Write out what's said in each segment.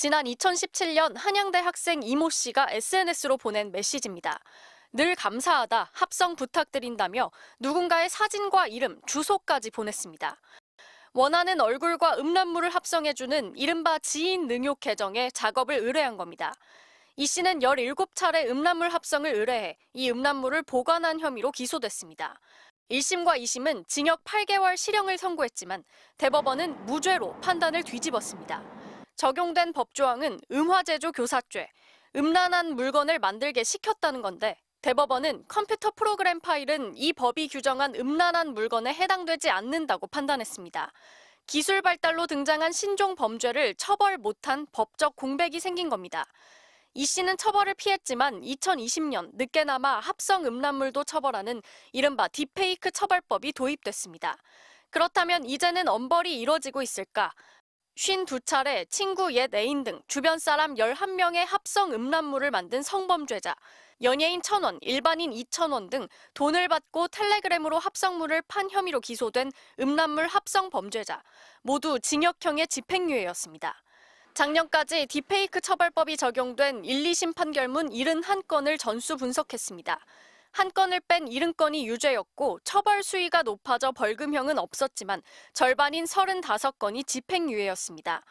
지난 2017년 한양대 학생 이모 씨가 SNS로 보낸 메시지입니다. 늘 감사하다, 합성 부탁드린다며 누군가의 사진과 이름, 주소까지 보냈습니다. 원하는 얼굴과 음란물을 합성해주는 이른바 지인 능욕 계정에 작업을 의뢰한 겁니다. 이 씨는 17차례 음란물 합성을 의뢰해 이 음란물을 보관한 혐의로 기소됐습니다. 1심과 2심은 징역 8개월 실형을 선고했지만 대법원은 무죄로 판단을 뒤집었습니다. 적용된 법조항은 음화제조 교사죄, 음란한 물건을 만들게 시켰다는 건데 대법원은 컴퓨터 프로그램 파일은 이 법이 규정한 음란한 물건에 해당되지 않는다고 판단했습니다. 기술 발달로 등장한 신종 범죄를 처벌 못한 법적 공백이 생긴 겁니다. 이 씨는 처벌을 피했지만 2020년 늦게나마 합성 음란물도 처벌하는 이른바 딥페이크 처벌법이 도입됐습니다. 그렇다면 이제는 엄벌이 이뤄지고 있을까? 52차례 친구, 옛 애인 등 주변 사람 11명의 합성 음란물을 만든 성범죄자, 연예인 1,000원, 일반인 2,000원 등 돈을 받고 텔레그램으로 합성물을 판 혐의로 기소된 음란물 합성 범죄자, 모두 징역형의 집행유예였습니다. 작년까지 딥페이크 처벌법이 적용된 1, 2심 판결문 71건을 전수 분석했습니다. 한 건을 뺀 70건이 유죄였고 처벌 수위가 높아져 벌금형은 없었지만 절반인 35건이 집행유예였습니다.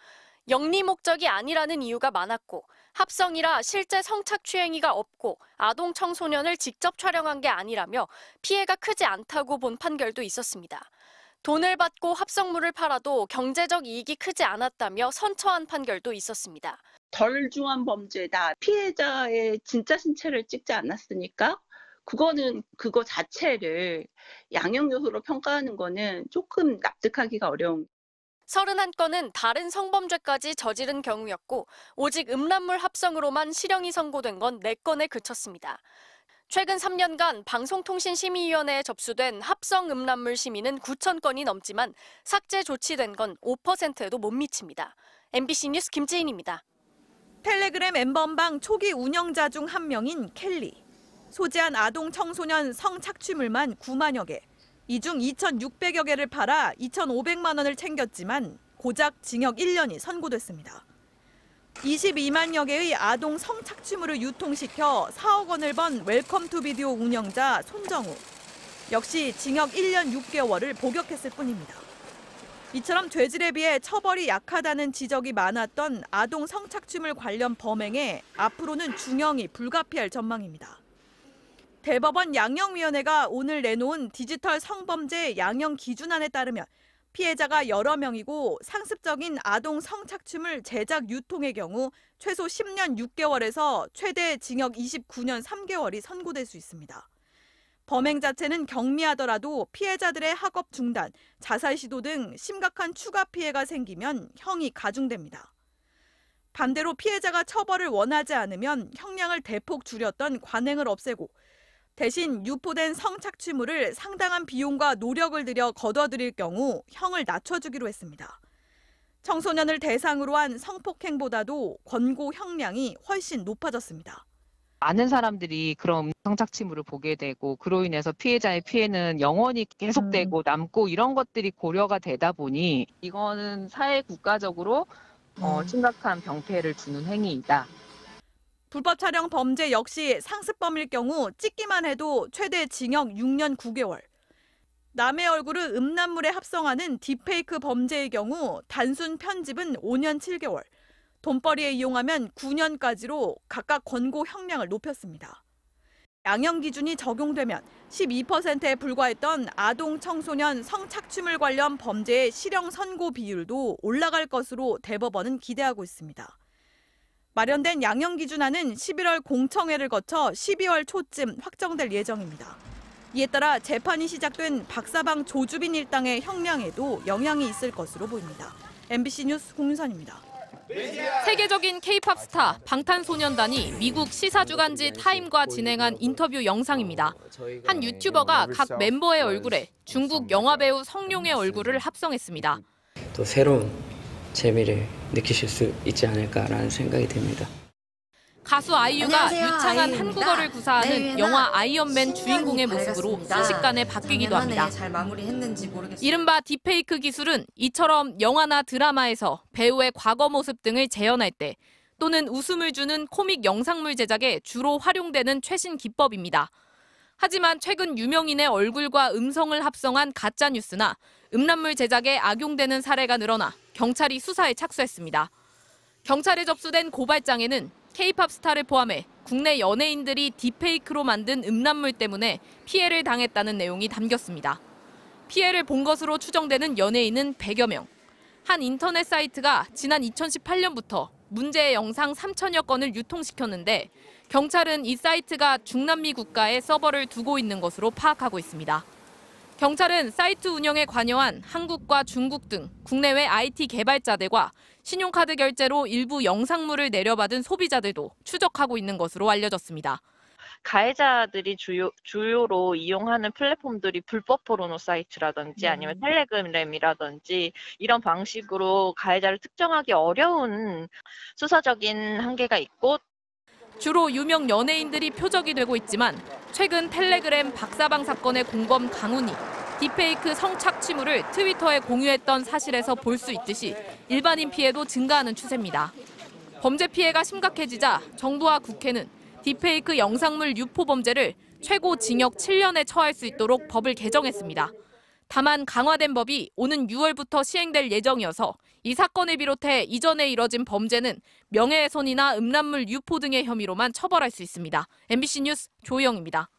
영리 목적이 아니라는 이유가 많았고 합성이라 실제 성착취 행위가 없고 아동 청소년을 직접 촬영한 게 아니라며 피해가 크지 않다고 본 판결도 있었습니다. 돈을 받고 합성물을 팔아도 경제적 이익이 크지 않았다며 선처한 판결도 있었습니다. 덜 중한 범죄다. 피해자의 진짜 신체를 찍지 않았으니까 그거는 그거 자체를 양형 요소로 평가하는 거는 조금 납득하기가 어려운. 31건은 다른 성범죄까지 저지른 경우였고 오직 음란물 합성으로만 실형이 선고된 건 4건에 그쳤습니다. 최근 3년간 방송통신심의위원회에 접수된 합성 음란물 심의는 9,000건이 넘지만 삭제 조치된 건 5%에도 못 미칩니다. MBC 뉴스 김지인입니다. 텔레그램 엠번방 초기 운영자 중 한 명인 켈리. 소지한 아동 청소년 성착취물만 9만여 개, 이 중 2,600여 개를 팔아 2,500만 원을 챙겼지만 고작 징역 1년이 선고됐습니다. 22만여 개의 아동 성착취물을 유통시켜 4억 원을 번 웰컴 투 비디오 운영자 손정우. 역시 징역 1년 6개월을 복역했을 뿐입니다. 이처럼 죄질에 비해 처벌이 약하다는 지적이 많았던 아동 성착취물 관련 범행에 앞으로는 중형이 불가피할 전망입니다. 대법원 양형위원회가 오늘 내놓은 디지털 성범죄 양형 기준안에 따르면 피해자가 여러 명이고 상습적인 아동 성착취물 제작 유통의 경우 최소 10년 6개월에서 최대 징역 29년 3개월이 선고될 수 있습니다. 범행 자체는 경미하더라도 피해자들의 학업 중단, 자살 시도 등 심각한 추가 피해가 생기면 형이 가중됩니다. 반대로 피해자가 처벌을 원하지 않으면 형량을 대폭 줄였던 관행을 없애고 대신 유포된 성착취물을 상당한 비용과 노력을 들여 거둬들일 경우 형을 낮춰주기로 했습니다. 청소년을 대상으로 한 성폭행보다도 권고 형량이 훨씬 높아졌습니다. 많은 사람들이 그런 성착취물을 보게 되고 그로 인해서 피해자의 피해는 영원히 계속되고 남고 이런 것들이 고려가 되다 보니 이거는 사회 국가적으로 심각한 병폐를 주는 행위이다. 불법 촬영 범죄 역시 상습범일 경우 찍기만 해도 최대 징역 6년 9개월. 남의 얼굴을 음란물에 합성하는 딥페이크 범죄의 경우 단순 편집은 5년 7개월, 돈벌이에 이용하면 9년까지로 각각 권고 형량을 높였습니다. 양형 기준이 적용되면 12%에 불과했던 아동 청소년 성착취물 관련 범죄의 실형 선고 비율도 올라갈 것으로 대법원은 기대하고 있습니다. 마련된 양형 기준안은 11월 공청회를 거쳐 12월 초쯤 확정될 예정입니다. 이에 따라 재판이 시작된 박사방 조주빈 일당의 형량에도 영향이 있을 것으로 보입니다. MBC 뉴스 공윤선입니다. 세계적인 K-팝 스타 방탄소년단이 미국 시사주간지 타임과 진행한 인터뷰 영상입니다. 한 유튜버가 각 멤버의 얼굴에 중국 영화배우 성룡의 얼굴을 합성했습니다. 또 새로운 재미를 느끼실 수 있지 않을까라는 생각이 듭니다. 가수 아이유가 안녕하세요, 유창한 아이유입니다. 한국어를 구사하는 네, 영화 아이언맨 10년이 주인공의 모습으로 밝았습니다. 순식간에 바뀌기도 합니다. 잘 마무리했는지 모르겠어요. 이른바 딥페이크 기술은 이처럼 영화나 드라마에서 배우의 과거 모습 등을 재현할 때 또는 웃음을 주는 코믹 영상물 제작에 주로 활용되는 최신 기법입니다. 하지만 최근 유명인의 얼굴과 음성을 합성한 가짜뉴스나 음란물 제작에 악용되는 사례가 늘어나 경찰이 수사에 착수했습니다. 경찰에 접수된 고발장에는 K-팝 스타를 포함해 국내 연예인들이 딥페이크로 만든 음란물 때문에 피해를 당했다는 내용이 담겼습니다. 피해를 본 것으로 추정되는 연예인은 100여 명. 한 인터넷 사이트가 지난 2018년부터 문제의 영상 3천여 건을 유통시켰는데 경찰은 이 사이트가 중남미 국가에 서버를 두고 있는 것으로 파악하고 있습니다. 경찰은 사이트 운영에 관여한 한국과 중국 등 국내외 IT 개발자들과 신용카드 결제로 일부 영상물을 내려받은 소비자들도 추적하고 있는 것으로 알려졌습니다. 가해자들이 주요로 이용하는 플랫폼들이 불법 포르노 사이트라든지 아니면 텔레그램이라든지 이런 방식으로 가해자를 특정하기 어려운 수사적인 한계가 있고 주로 유명 연예인들이 표적이 되고 있지만 최근 텔레그램 박사방 사건의 공범 강훈이 딥페이크 성착취물을 트위터에 공유했던 사실에서 볼 수 있듯이 일반인 피해도 증가하는 추세입니다. 범죄 피해가 심각해지자 정부와 국회는 딥페이크 영상물 유포 범죄를 최고 징역 7년에 처할 수 있도록 법을 개정했습니다. 다만 강화된 법이 오는 6월부터 시행될 예정이어서 이 사건을 비롯해 이전에 이뤄진 범죄는 명예훼손이나 음란물 유포 등의 혐의로만 처벌할 수 있습니다. MBC 뉴스 조희영입니다.